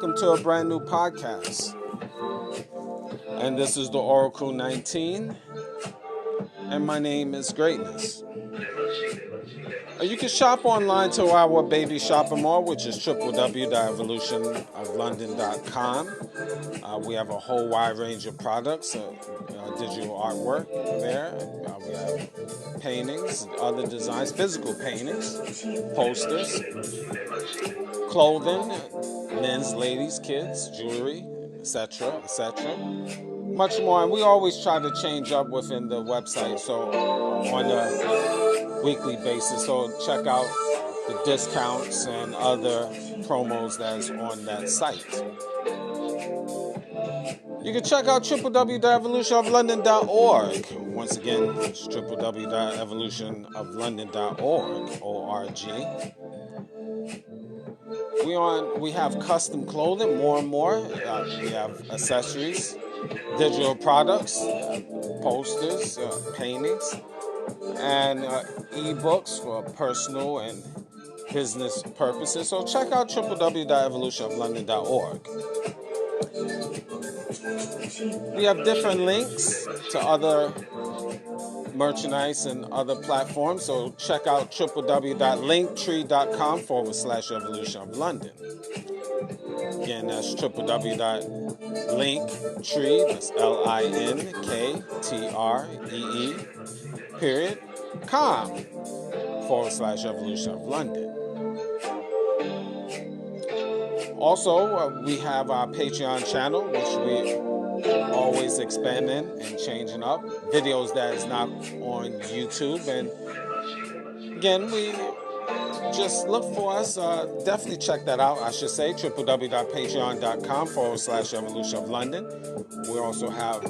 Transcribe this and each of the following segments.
welcome to a brand new podcast. And this is the Oracle 19, and my name is Greatness. You can shop online to our baby shopping mall, which is www.evolutionoflondon.com. We have a whole wide range of products, digital artwork there. We have paintings, other designs, physical paintings, posters, clothing, men's, ladies, kids, jewelry, etc., etc. Much more, and we always try to change up within the website, so on a weekly basis. So check out the discounts and other promos that's on that site. You can check out www.evolutionoflondon.org. Once again, it's www.evolutionoflondon.org. We have custom clothing, more and more. We have accessories, digital products, posters, paintings, and ebooks for personal and business purposes. So check out www.evolutionoflondon.org. We have different links to other merchandise and other platforms, so check out www.linktree.com/evolutionoflondon. Again, that's www.linktree, that's linkree.com/evolutionoflondon. Also, we have our Patreon channel, which we always expanding and changing up. Videos that is not on YouTube. And again, we just look for us. Definitely check that out, I should say. www.patreon.com/evolutionoflondon. We also have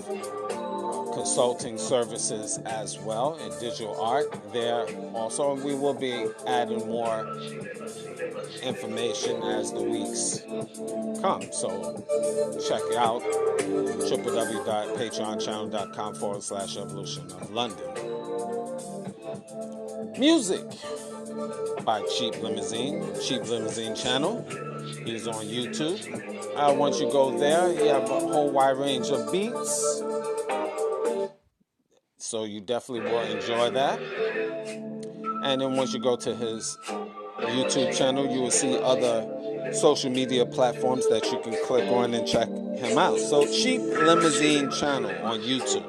consulting services as well in digital art there also. And we will be adding more information as the weeks come. So check it out, www.patreonchannel.com/evolutionoflondon. Music by Cheap Limousine channel. He's on YouTube. Once you go there, you have a whole wide range of beats. So you definitely will enjoy that. And then once you go to his YouTube channel, you will see other social media platforms that you can click on and check him out. So Cheap Limousine channel on YouTube.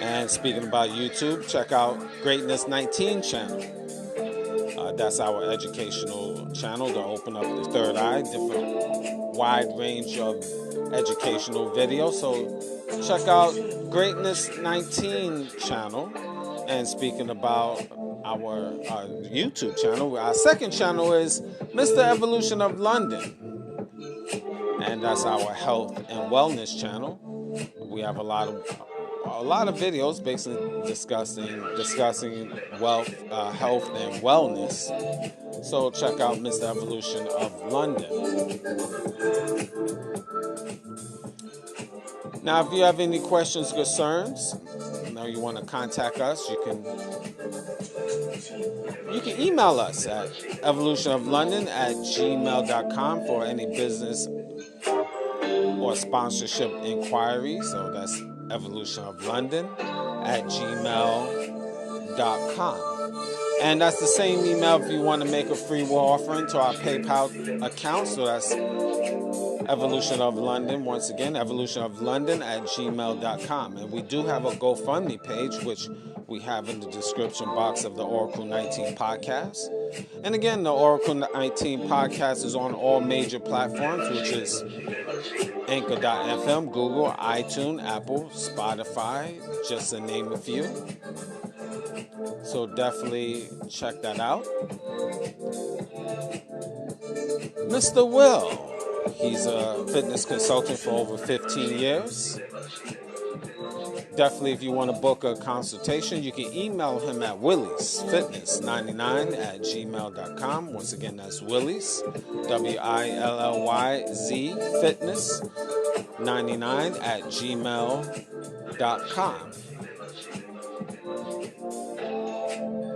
And speaking about YouTube, check out Greatness 19 channel. That's our educational channel to open up the third eye, different wide range of educational videos. So check out Greatness 19 channel. And speaking about our YouTube channel, our second channel is Mr. Evolution of London, and that's our health and wellness channel. We have a lot of videos basically discussing health and wellness. So check out Mr. Evolution of London. Now, if you have any questions, concerns, you want to contact us, you can email us at evolutionoflondon@gmail.com for any business or sponsorship inquiries. So that's evolutionoflondon@gmail.com. And that's the same email if you want to make a free will offering to our PayPal account. So that's Evolution of London, once again, evolutionoflondon@gmail.com. And we do have a GoFundMe page, which we have in the description box of the Oracle 19 podcast. And again, the Oracle 19 podcast is on all major platforms, which is Anchor.fm, Google, iTunes, Apple, Spotify, just to name a few. So definitely check that out. Mr. Will. He's a fitness consultant for over 15 years. Definitely, if you want to book a consultation, you can email him at williesfitness99@gmail.com. Once again, that's Willies, WILLYZ, fitness99@gmail.com.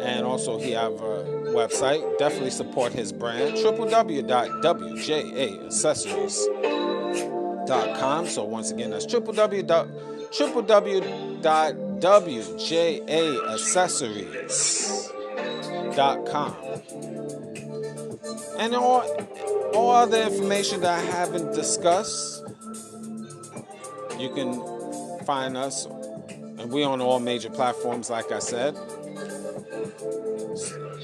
And also he have a website. Definitely support his brand, www.wjaccessories.com. So once again, that's www.wjaccessories.com. And all other information that I haven't discussed, you can find us, and we're on all major platforms, like I said.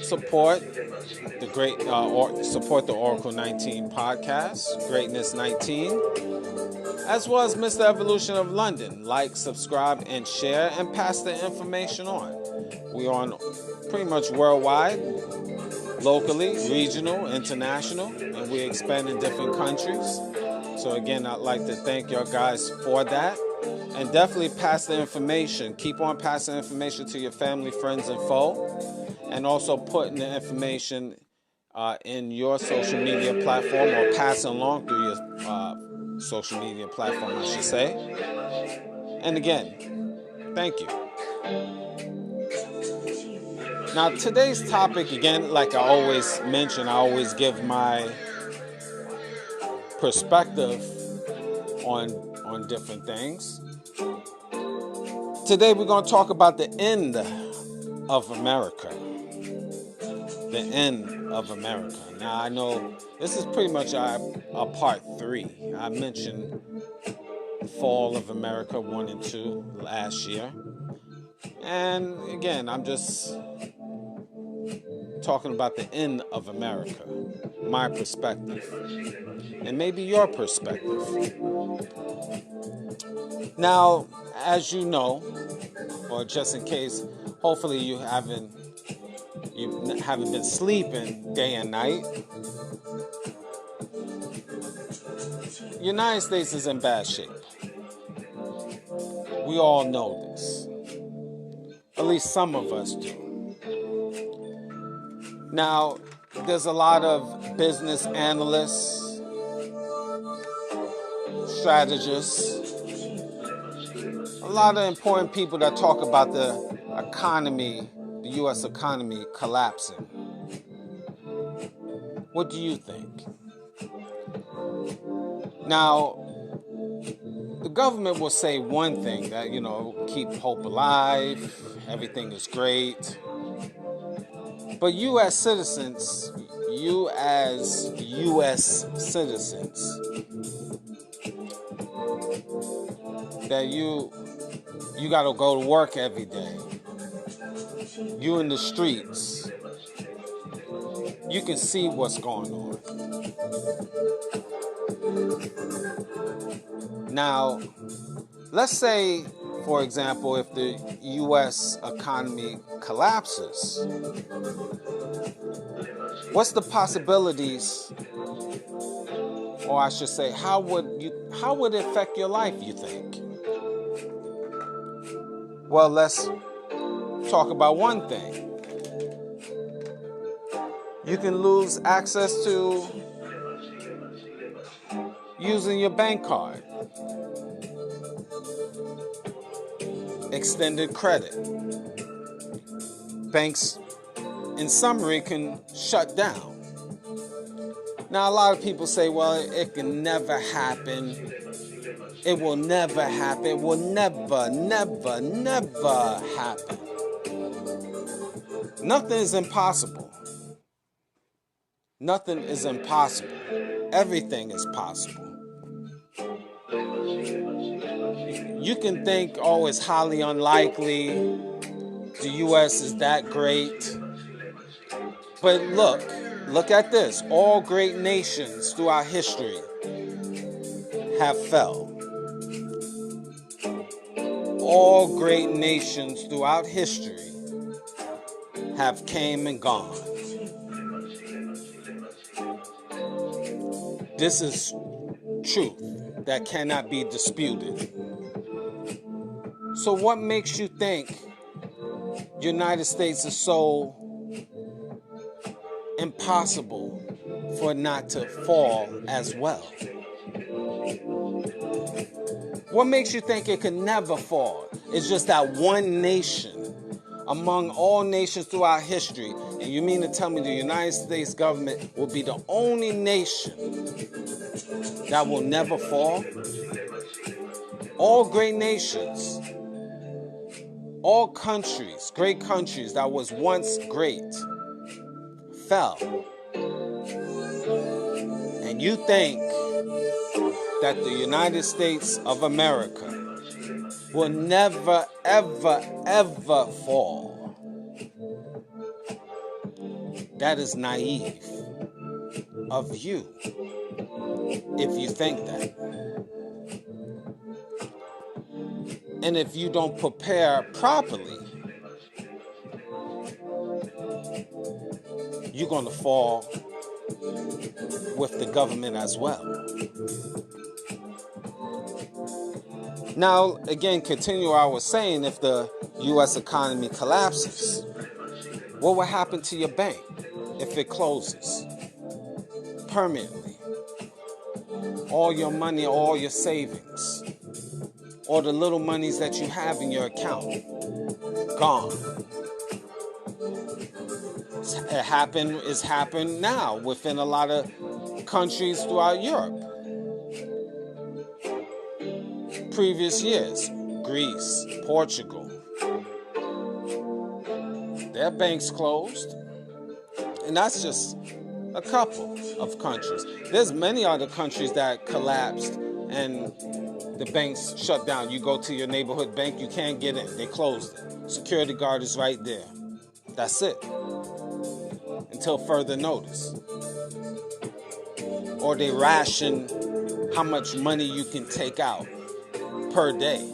Support the support the Oracle 19 podcast, Greatness 19, as well as Mr. Evolution of London. Like, subscribe, and share, and pass the information on. We're on pretty much worldwide, locally, regional, international, and we expand in different countries. So again, I'd like to thank your guys for that. And definitely pass the information. Keep on passing information to your family, friends, and foe. And also putting the information in your social media platform, or passing along through your social media platform, I should say. And again, thank you. Now, today's topic, again, like I always mention, I always give my perspective on different things. Today, we're going to talk about the end of America. The end of America. Now, I know this is pretty much a part 3. I mentioned Fall of America 1 and 2 last year. And again, I'm just talking about the end of America, my perspective, and maybe your perspective. Now, as you know, or just in case, hopefully you haven't been sleeping day and night. United States is in bad shape. We all know this. At least some of us do. Now, there's a lot of business analysts, strategists, a lot of important people that talk about the economy, the U.S. economy collapsing. What do you think? Now, the government will say one thing, that, keep hope alive, everything is great. But you as citizens, that you got to go to work every day. You in the streets. You can see what's going on. Now, let's say, for example, if the U.S. economy collapses, what's the possibilities, or I should say, how would it affect your life, you think? Well, let's talk about one thing. You can lose access to using your bank card, extended credit. Banks, in summary, can shut down. Now, a lot of people say, well, it can never happen. It will never happen. It will never, never, never happen. Nothing is impossible. Nothing is impossible. Everything is possible. You can think, oh, it's highly unlikely. The U.S. is that great. But look at this. All great nations throughout history have fell. All great nations throughout history have came and gone. This is truth that cannot be disputed. So what makes you think United States is so impossible for it not to fall as well? What makes you think it can never fall? It's just that one nation among all nations throughout history. And you mean to tell me the United States government will be the only nation that will never fall? All great nations, all countries, great countries that was once great, fell. And you think that the United States of America will never, ever, ever fall? That is naive of you if you think that. And if you don't prepare properly, you're going to fall with the government as well. Now, again, continue what I was saying, if the U.S. economy collapses, what will happen to your bank if it closes permanently? All your money, all your savings, all the little monies that you have in your account, gone. It's happened now within a lot of countries throughout Europe. Previous years, Greece, Portugal, their banks closed. And that's just a couple of countries. There's many other countries that collapsed and the banks shut down. You go to your neighborhood bank, you can't get in. They closed it. Security guard is right there. That's it. Until further notice. Or they ration how much money you can take out per day.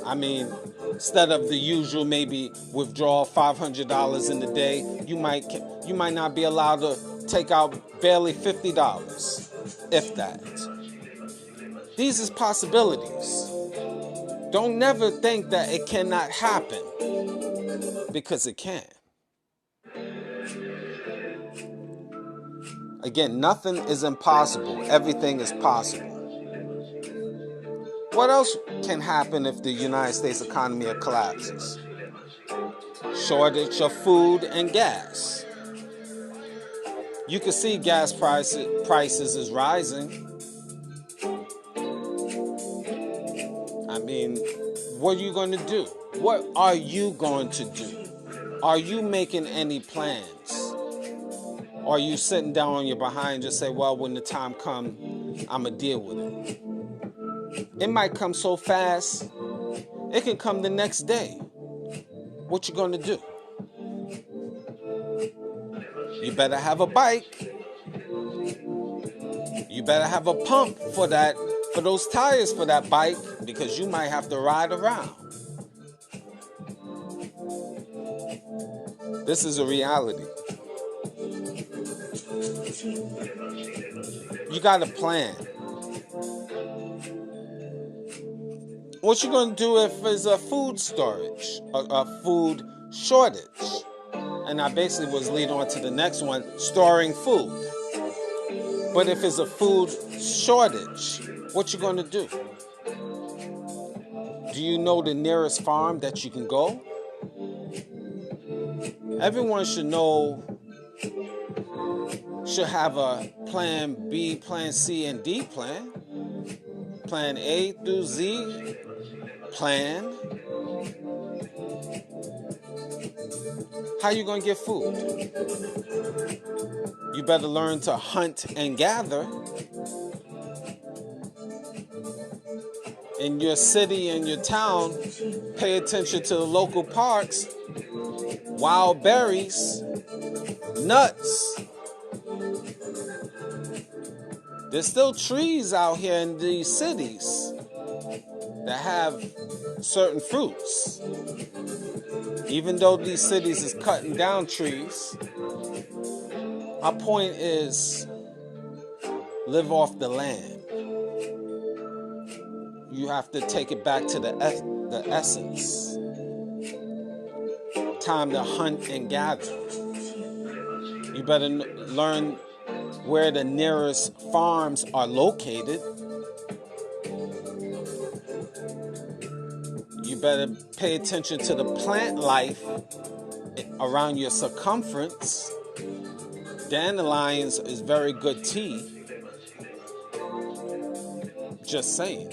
I mean, instead of the usual maybe withdraw $500 in the day, you might not be allowed to take out barely $50, if that. These is possibilities. Don't never think that it cannot happen, because it can. Again, nothing is impossible. Everything is possible. What else can happen if the United States economy collapses? Shortage of food and gas. You can see gas prices is rising. I mean, what are you going to do? What are you going to do? Are you making any plans? Or are you sitting down on your behind and just say, well, when the time comes, I'm going to deal with it? It might come so fast, it can come the next day. What you going to do? You better have a bike. You better have a pump for those tires for that bike, because you might have to ride around. This is a reality. You got a plan. What you gonna do if there's a food shortage? And I basically was leading on to the next one, storing food. But if it's a food shortage, what you gonna do? Do you know the nearest farm that you can go? Everyone should have a plan B, plan C, and D plan. Plan A through Z plan. How you gonna get food? You better learn to hunt and gather. In your city and your town, pay attention to the local parks. Wild berries, nuts. There's still trees out here in these cities that have certain fruits. Even though these cities is cutting down trees, my point is, live off the land. You have to take it back to the essence. Time to hunt and gather. You better learn where the nearest farms are located. better pay attention to the plant life around your circumference. Dandelions is very good tea. Just saying.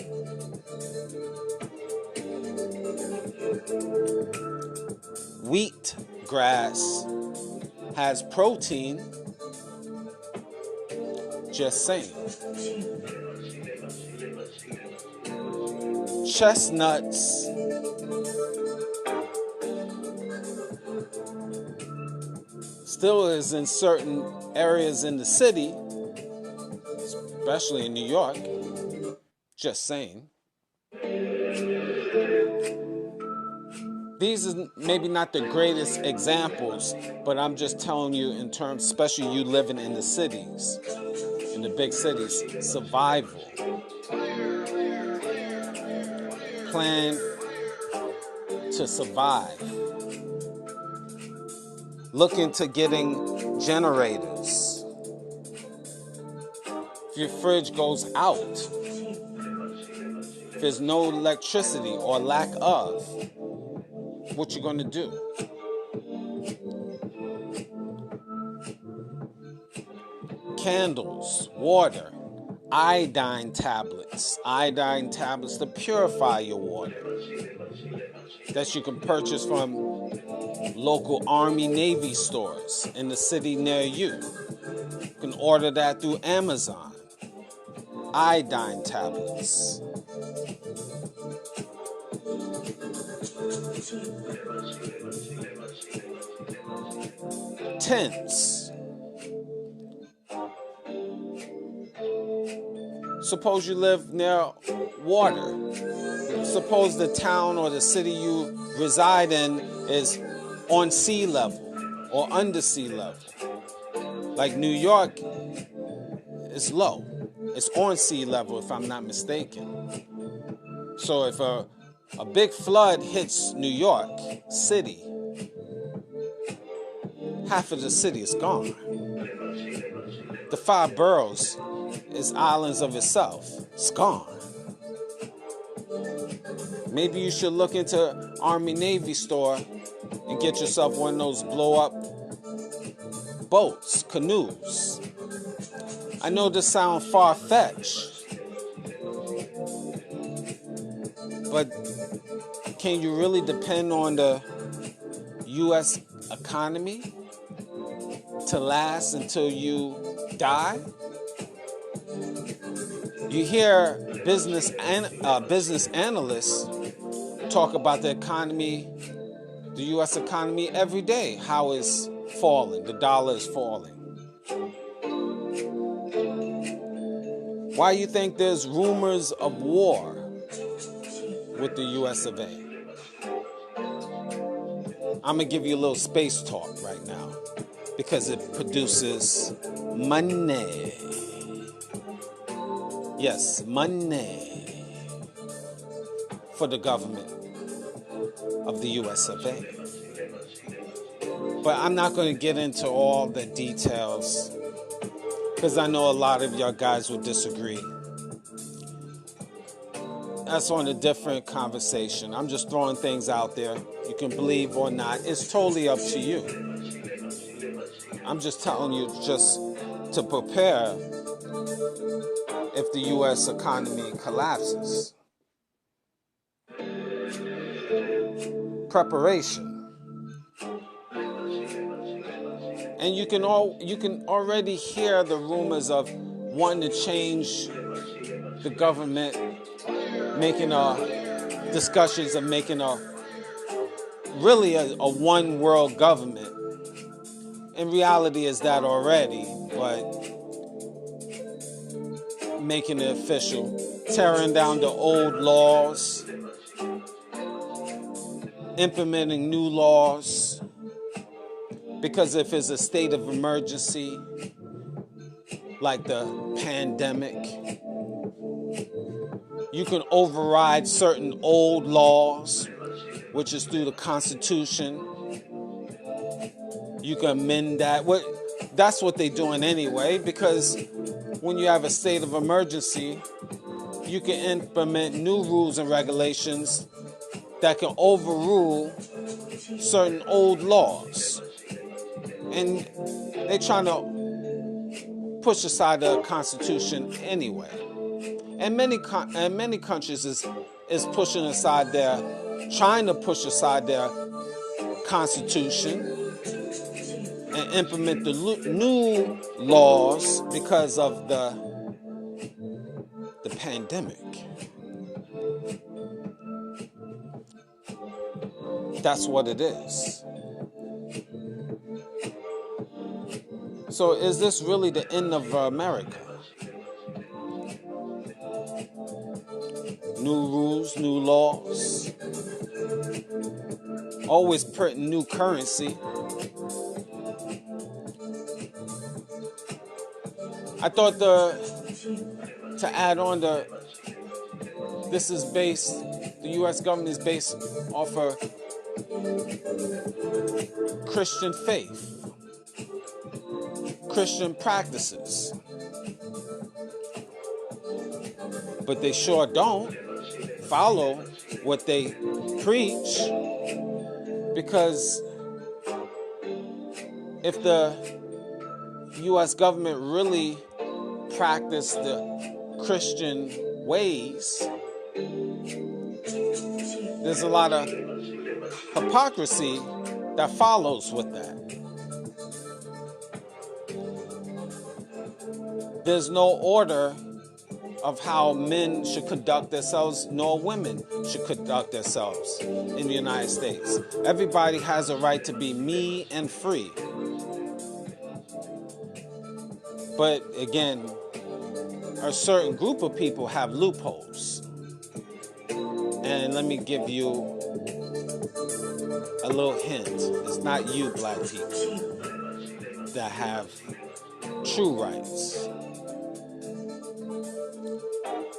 Wheat grass has protein. Just saying. Chestnuts still is in certain areas in the city, especially in New York. Just saying. These are maybe not the greatest examples, but I'm just telling you in terms, especially you living in the cities, in the big cities, survival. Plan to survive. Look into getting generators. If your fridge goes out, if there's no electricity or lack of, what you gonna do? Candles, water, iodine tablets to purify your water that you can purchase from local Army Navy stores in the city near you. You can order that through Amazon. Iodine tablets. Tents. Suppose you live near water. Suppose the town or the city you reside in is on sea level or under sea level. Like New York is low. It's on sea level if I'm not mistaken. So if a big flood hits New York City, half of the city is gone. The 5 boroughs is islands of itself. It's gone. Maybe you should look into Army Navy store and get yourself one of those blow-up boats, canoes. I know this sounds far-fetched, but can you really depend on the U.S. economy to last until you die? You hear business analysts talk about the economy, the U.S. economy every day, how it's falling, the dollar is falling. Why do you think there's rumors of war with the U.S. of A? I'm going to give you a little space talk right now because it produces money. Yes, money for the government of the U.S. of A. But I'm not going to get into all the details because I know a lot of y'all guys would disagree. That's on a different conversation. I'm just throwing things out there. You can believe or not. It's totally up to you. I'm just telling you just to prepare if the U.S. economy collapses. Preparation. And you can already hear the rumors of wanting to change the government, making discussions of making really a one world government. In reality, is that already, but making it official, tearing down the old laws, implementing new laws. Because if it's a state of emergency, like the pandemic, you can override certain old laws, which is through the Constitution. You can amend that. That's what they're doing anyway, because when you have a state of emergency, you can implement new rules and regulations that can overrule certain old laws. And they're trying to push aside the Constitution anyway. And many countries is pushing aside trying to push aside their Constitution and implement the new laws because of the pandemic. That's what it is. So is this really the end of America? New rules, new laws, always printing new currency. I thought to add on the U.S. government is based off of Christian faith, Christian practices. But they sure don't follow what they preach, because if the U.S. government really practiced the Christian ways, there's a lot of hypocrisy that follows with that. There's no order of how men should conduct themselves, nor women should conduct themselves in the United States. Everybody has a right to be me and free. But again, a certain group of people have loopholes. And let me give you a little hint. It's not you, black people, that have true rights.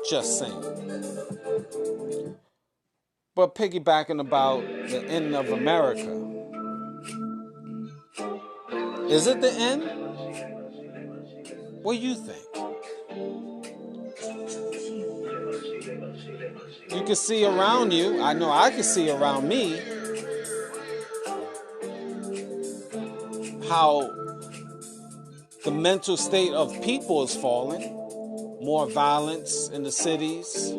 Just saying. But piggybacking about the end of America. Is it the end? What do you think? You can see around you, I know I can see around me, how the mental state of people is falling. More violence in the cities,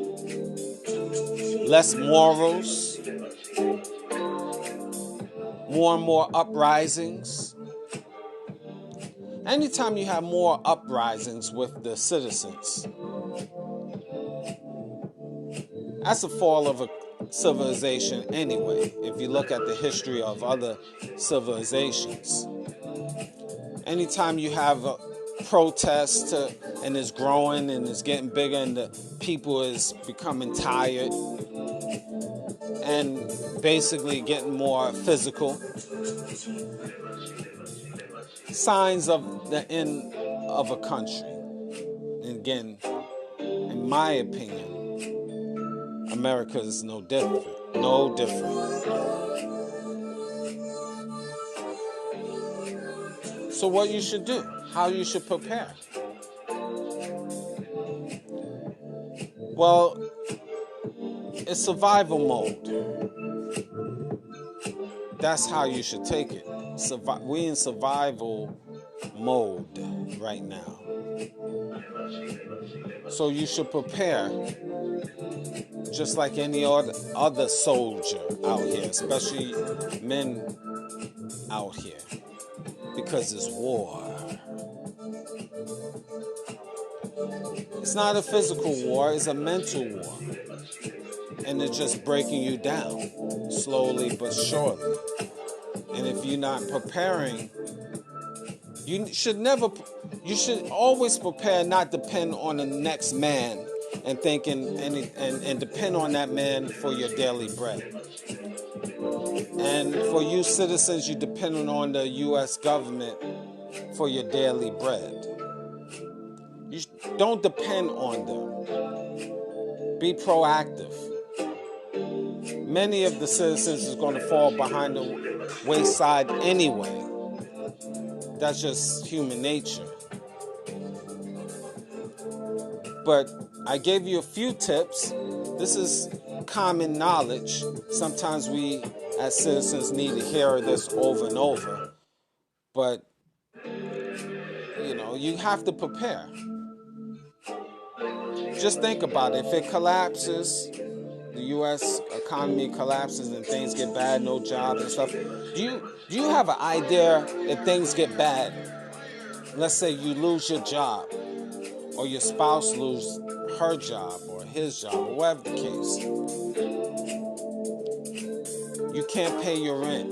less morals, more and more uprisings. Anytime you have more uprisings with the citizens, that's the fall of a civilization anyway, if you look at the history of other civilizations. Anytime you have a protest and it's growing and it's getting bigger and the people is becoming tired and basically getting more physical, signs of the end of a country. And again, in my opinion, America is no different. No different. So what you should do, how you should prepare. Well, it's survival mode. That's how you should take it. We're in survival mode right now. So you should prepare just like any other soldier out here, especially men out here. Because it's war. It's not a physical war, it's a mental war. And it's just breaking you down, slowly but surely. And if you're not preparing, you should always prepare, not depend on the next man and thinking and depend on that man for your daily bread. And for you citizens, you're dependent on the U.S. government for your daily bread. You don't depend on them. Be proactive. Many of the citizens is going to fall behind the wayside anyway. That's just human nature. But I gave you a few tips. This is common knowledge. Sometimes we, as citizens, need to hear this over and over. But, you have to prepare. Just think about it. If it collapses, the U.S. economy collapses and things get bad, no jobs and stuff, do you have an idea if things get bad? Let's say you lose your job, or your spouse loses her job or his job, or whatever the case. You can't pay your rent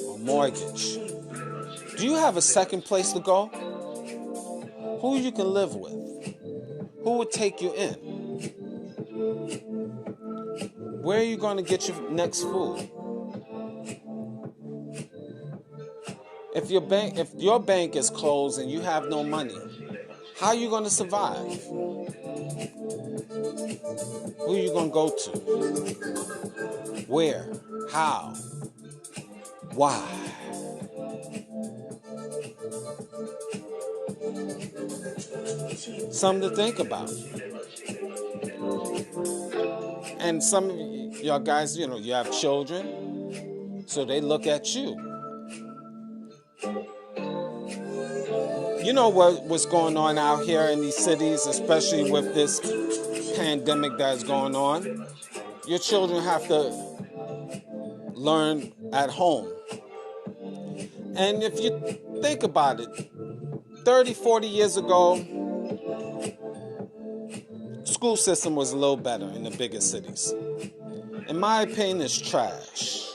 or mortgage. Do you have a second place to go? Who you can live with? Who would take you in? Where are you going to get your next food? If your bank is closed and you have no money, how are you going to survive? Who are you going to go to? Where? How? Why? Something to think about. And some of y'all guys, you have children, so they look at you. You know what's going on out here in these cities, especially with this pandemic that's going on? Your children have to learn at home. And if you think about it, 30, 40 years ago, school system was a little better in the bigger cities. In my opinion, it's trash.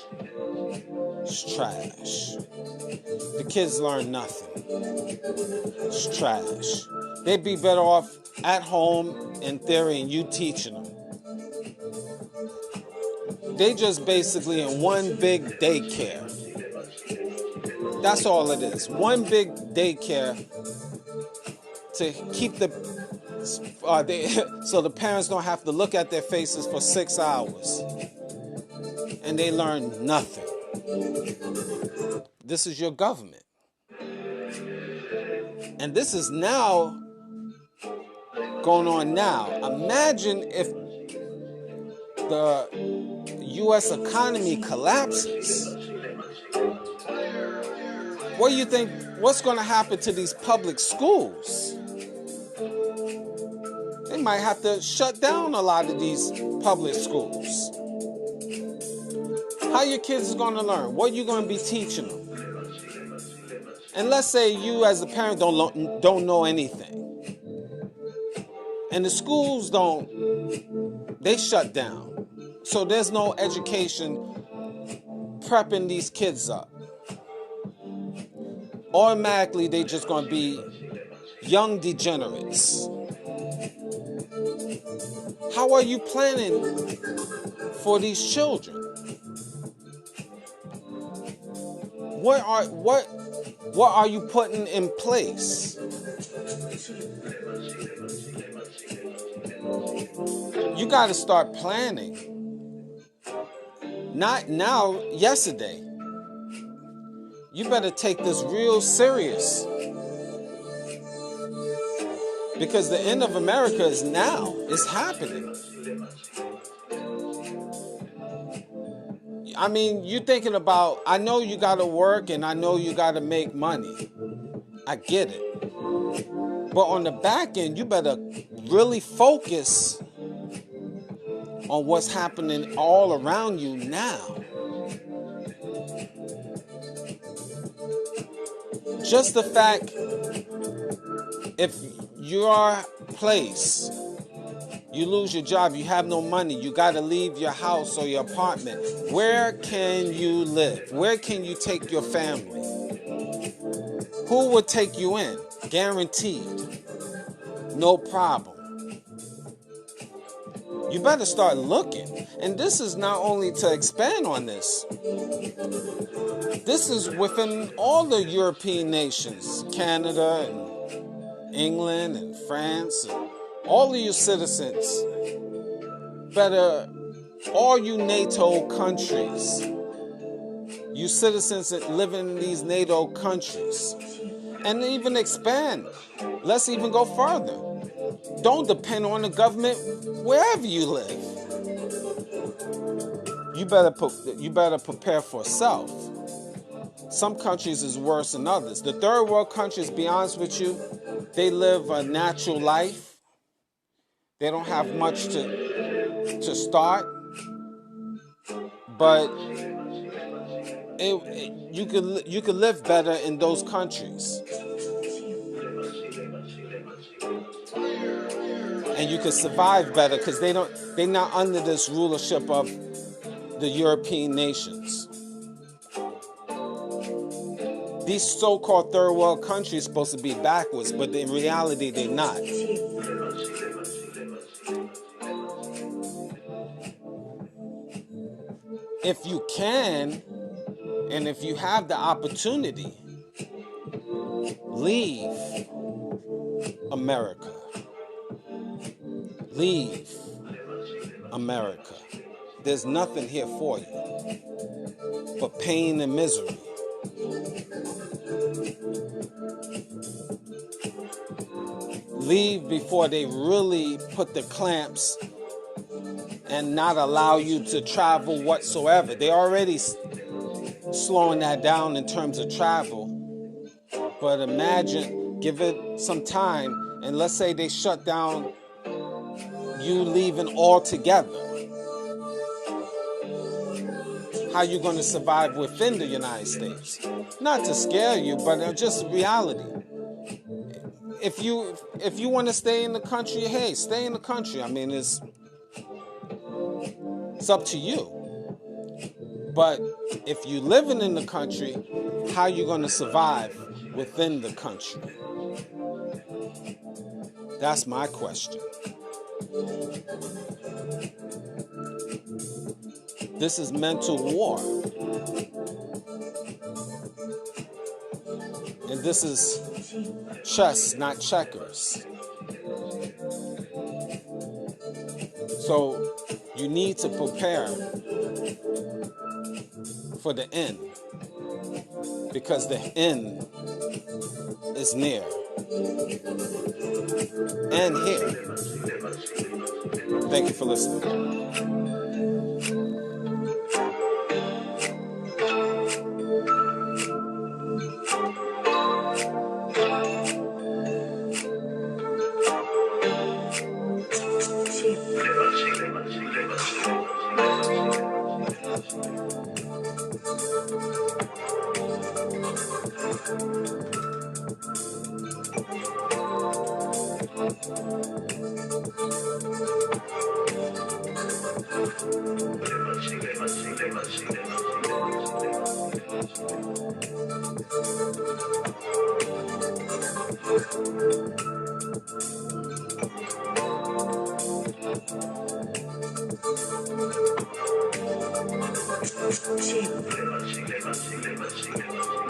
It's trash. The kids learn nothing. It's trash. They'd be better off at home, in theory, and you teaching them. They just basically in one big daycare. That's all it is. One big daycare to keep so the parents don't have to look at their faces for 6 hours. And they learn nothing. This is your government. And this is now going on now. Imagine if the U.S. economy collapses. What do you think? What's going to happen to these public schools? They might have to shut down a lot of these public schools. How your kids are going to learn? What are you going to be teaching them? And let's say you as a parent don't know anything. And the schools they shut down. So there's no education prepping these kids up. Automatically, they're just going to be young degenerates. How are you planning for these children? What are you putting in place? You got to start planning. Not now, yesterday. You better take this real serious. Because the end of America is now. It's happening. I mean, you're thinking about, I know you got to work and I know you got to make money. I get it. But on the back end, you better really focus on what's happening all around you now. Just the fact, if your place, you lose your job, you have no money, you got to leave your house or your apartment, where can you live? Where can you take your family? Who would take you in? Guaranteed. No problem. You better start looking. And this is not only to expand on this. This is within all the European nations, Canada and England and France, and all of you citizens, better, all you NATO countries, you citizens that live in these NATO countries, and even expand. Let's even go further. Don't depend on the government wherever you live. you better prepare for self. Some countries is worse than others. The third world countries, be honest with you, they live a natural life. They don't have much to start, but you could live better in those countries, and you could survive better because they're not under this rulership of the European nations. These so-called third world countries are supposed to be backwards, but in reality they're not. If you can, and if you have the opportunity, leave America. Leave America. There's nothing here for you but pain and misery. Leave before they really put the clamps and not allow you to travel whatsoever. They're already slowing that down in terms of travel. But imagine, give it some time, and let's say they shut down you leaving altogether. How you going to survive within the United States? Not to scare you, but just reality. If you want to stay in the country, hey, stay in the country. I mean, it's up to you. But if you're living in the country, how are you going to survive within the country? That's my question. This is mental war. And this is chess, not checkers. So you need to prepare for the end, because the end is near and here. Thank you for listening. Sí.